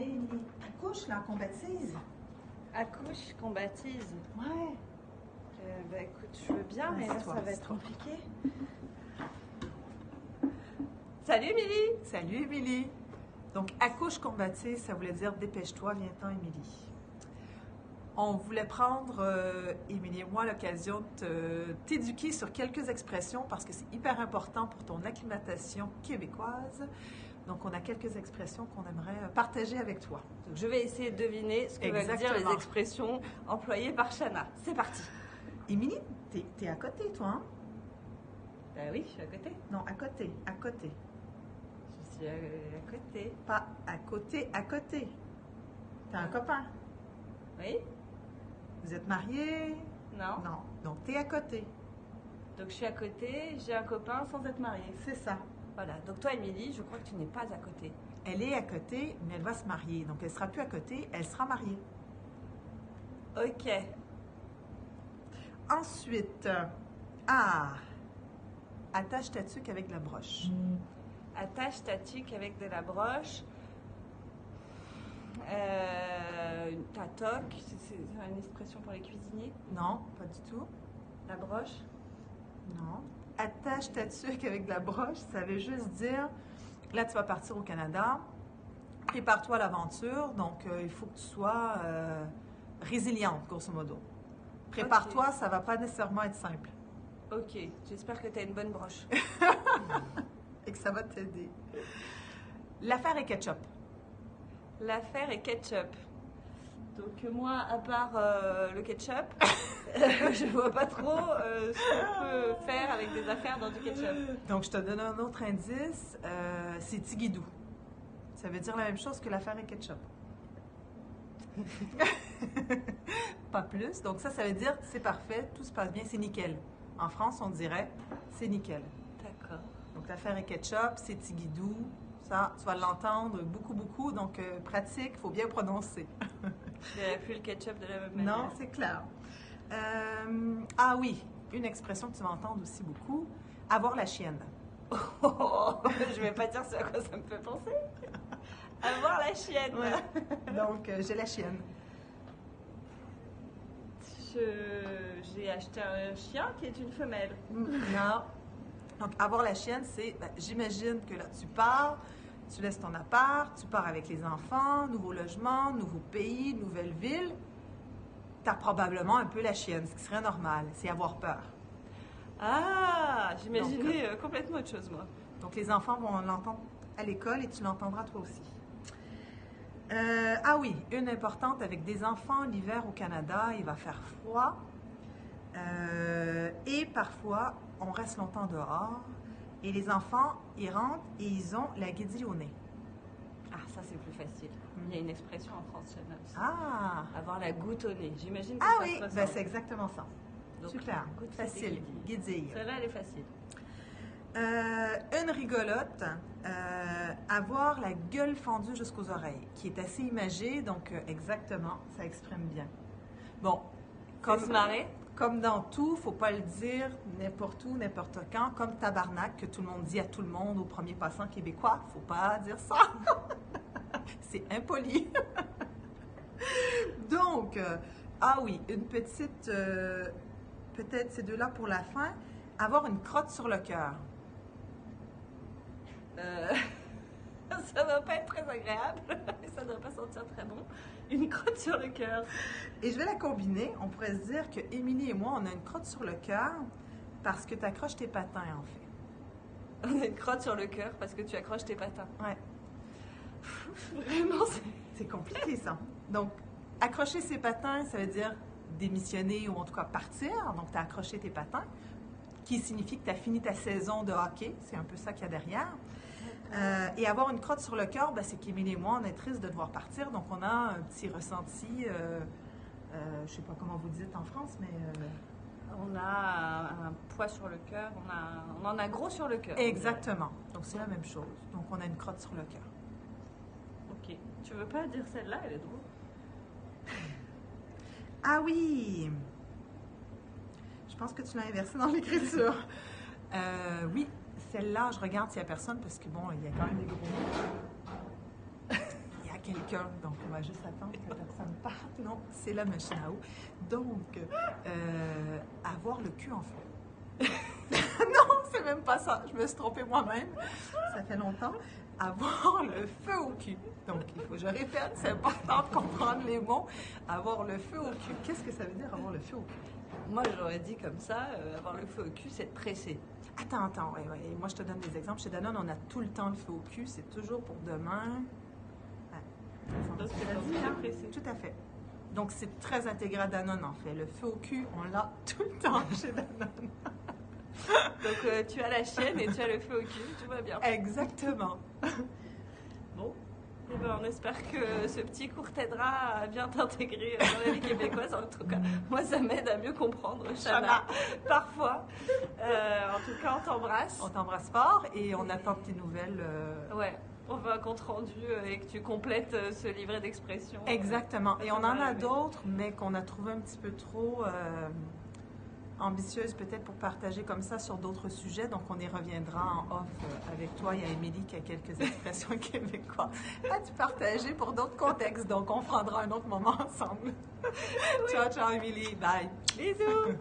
Allez, Émilie, accouche là, qu'on baptise. Accouche, qu'on baptise. Ouais. Bah écoute, je veux bien, mais là, ça va être compliqué. Salut, Émilie! Salut, Émilie. Donc, accouche, qu'on baptise, ça voulait dire dépêche-toi, viens-t'en, Émilie. On voulait prendre, Émilie et moi, l'occasion de t'éduquer sur quelques expressions parce que c'est hyper important pour ton acclimatation québécoise. Donc, on a quelques expressions qu'on aimerait partager avec toi. Donc, je vais essayer de deviner ce que veulent dire les expressions employées par Chana. C'est parti! Émilie, t'es à côté, toi, hein? Bah oui, je suis à côté. Non, à côté, à côté. Je suis à côté. Pas à côté, à côté. T'as un copain? Oui? Vous êtes mariés? Non. Non. Donc, t'es à côté. Donc, je suis à côté, j'ai un copain sans être mariée. C'est ça. Voilà. Donc, toi, Émilie, je crois que tu n'es pas à côté. Elle est à côté, mais elle va se marier. Donc, elle sera plus à côté, elle sera mariée. Ok. Ensuite, attache ta tuque avec de la broche. Attache ta tuque avec de la broche. Ta toque, c'est une expression pour les cuisiniers. Non, pas du tout. La broche. Non. Attache ta tuque avec de la broche, ça veut juste dire, là, tu vas partir au Canada, prépare-toi à l'aventure, donc il faut que tu sois résiliente, grosso modo. Prépare-toi, okay. Ça va pas nécessairement être simple. Ok, j'espère que tu as une bonne broche. Et que ça va t'aider. L'affaire est ketchup. L'affaire est ketchup. Donc moi, à part le ketchup, je vois pas trop ce qu'on peut faire avec des affaires dans du ketchup. Donc je te donne un autre indice, c'est tigidou. Ça veut dire la même chose que l'affaire est ketchup. Pas plus. Donc ça veut dire c'est parfait, tout se passe bien, c'est nickel. En France, on dirait c'est nickel. D'accord. Donc l'affaire est ketchup, c'est tigidou. Ça, tu vas l'entendre beaucoup, beaucoup. Donc pratique, il faut bien prononcer. Je dirais plus le ketchup de la même manière. Non, c'est clair. Oui, une expression que tu vas entendre aussi beaucoup, avoir la chienne. Je vais pas dire ce à quoi ça me fait penser. Avoir la chienne. Ouais. Donc, j'ai la chienne. J'ai acheté un chien qui est une femelle. Non. Donc, avoir la chienne, c'est, j'imagine que là, tu pars, tu laisses ton appart, tu pars avec les enfants, nouveau logement, nouveau pays, nouvelle ville. Tu as probablement un peu la chienne, ce qui serait normal, c'est avoir peur. Ah, j'imaginais complètement autre chose, moi. Donc, les enfants vont l'entendre à l'école et tu l'entendras toi aussi. Oui, une importante avec des enfants, l'hiver au Canada, il va faire froid. Et parfois, on reste longtemps dehors. Et les enfants, ils rentrent et ils ont la guédille au nez. Ah, ça c'est plus facile. Il y a une expression en France, aussi. Ah! Avoir la goutte au nez. J'imagine que ça oui, c'est exactement ça. Donc, super, facile, guédille. Celle-là, elle est facile. Une rigolote, avoir la gueule fendue jusqu'aux oreilles, qui est assez imagée, donc exactement, ça exprime bien. Bon, comme se marrer. Comme dans tout, faut pas le dire n'importe où, n'importe quand, comme tabarnak, que tout le monde dit à tout le monde au premier passant québécois, faut pas dire ça. C'est impoli. Donc, oui, une petite, peut-être ces deux-là pour la fin, avoir une crotte sur le cœur. Ça va pas être très agréable, ça doit pas sentir très bon. Une crotte sur le cœur. Et je vais la combiner. On pourrait se dire que Émilie et moi, on a une crotte sur le cœur parce que tu accroches tes patins, en fait. On a une crotte sur le cœur parce que tu accroches tes patins. Ouais. Vraiment, c'est compliqué, ça. Donc, accrocher ses patins, ça veut dire démissionner ou en tout cas partir. Donc, tu as accroché tes patins, qui signifie que tu as fini ta saison de hockey. C'est un peu ça qu'il y a derrière. Et avoir une crotte sur le cœur, c'est qu'Émilie et moi, on est tristes de devoir partir. Donc, on a un petit ressenti, je ne sais pas comment vous dites en France, mais... On a un poids sur le cœur, on en a gros sur le cœur. Exactement. Donc, c'est la même chose. Donc, on a une crotte sur le cœur. OK. Tu veux pas dire celle-là? Elle est drôle. Ah oui! Je pense que tu l'as inversée dans l'écriture. Oui. Celle-là, je regarde s'il n'y a personne parce que bon, il y a quand même des gros mots. Il y a quelqu'un. Donc, on va juste attendre que la personne parte. Non, c'est la machine à eau. Donc, avoir le cul en feu. Non, c'est même pas ça. Je me suis trompée moi-même. Ça fait longtemps. Avoir le feu au cul. Donc, il faut, je répète, c'est important de comprendre les mots. Avoir le feu au cul. Qu'est-ce que ça veut dire avoir le feu au cul? Moi, j'aurais dit comme ça, avoir le feu au cul, c'est être pressé. Attends, ouais. Moi, je te donne des exemples. Chez Danone, on a tout le temps le feu au cul. C'est toujours pour demain. Ouais. Donc, c'est Ça dit, pour hein? pressé. Tout à fait. Donc, c'est très intégré à Danone, en fait. Le feu au cul, on l'a tout le temps chez Danone. Donc, tu as la chienne et tu as le feu au cul, tout va bien. Exactement. Bon, eh ben, on espère que ce petit cours t'aidera à bien t'intégrer dans la vie québécoise. En tout cas, moi, ça m'aide à mieux comprendre Shana, parfois. En tout cas, on t'embrasse. On t'embrasse fort et on attend tes nouvelles. Ouais, on veut un compte rendu et que tu complètes ce livret d'expression. Exactement. Et on en a arriver. d'autres, mais qu'on a trouvé un petit peu trop ambitieuses peut-être pour partager comme ça sur d'autres sujets. Donc, on y reviendra en off avec toi. Il y a Émilie qui a quelques expressions québécoises à te partager pour d'autres contextes. Donc, on prendra un autre moment ensemble. Ciao, ciao, Émilie. Bye. Bisous.